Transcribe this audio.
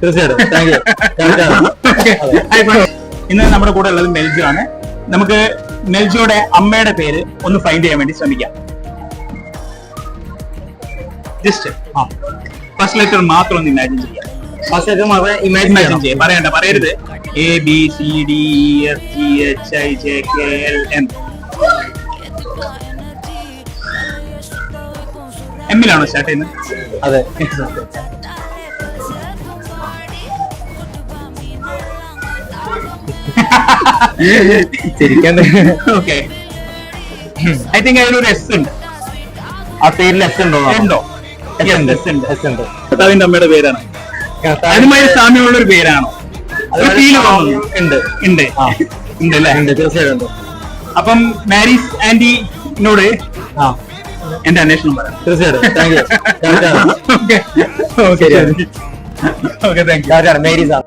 തീർച്ചയായിട്ടും. Thank you. ഇന്ന് നമ്മുടെ കൂടെ ഉള്ളത് മെൽജോ ആണ്. നമുക്ക് മെൽജോയുടെ അമ്മയുടെ പേര് ഒന്ന് ഫൈൻഡ് ചെയ്യാൻ വേണ്ടി ശ്രമിക്കാം. ജസ്റ്റ് ഫസ്റ്റ് ലെറ്റർ മാത്രം ഒന്ന് ഇമാജിൻ ചെയ്യാം. ഇമാജിൻ ചെയ്യാം, പറയരുത്. ABCDEFGHIJKLM. എമ്മിലാണോ സ്റ്റാർട്ട് ചെയ്യുന്നത്? അതെ. ഓക്കെ, ഐ തിങ്ക് അതിലൊരു എസ് ഉണ്ട്. ആ പേരിൽ എസ് ഉണ്ടോ? ഉണ്ടോ? എസ് ഉണ്ട്. ഭർത്താവിന്റെ അമ്മയുടെ പേരാണ്. അതുമായി സാമ്യമുള്ള ഒരു പേരാണോ? ഫീൽ തോന്നുന്നു. ഉണ്ട് ഉണ്ട് ഉണ്ട് അല്ലേ? ഉണ്ട്, തീർച്ചയായിട്ടും ഉണ്ട്. അപ്പം മാരീസ് ആന്റിനോട് എന്റെ അന്വേഷണം പറയാം. തീർച്ചയായിട്ടും. Thank you. Okay, thank you. Mary's ആണ്.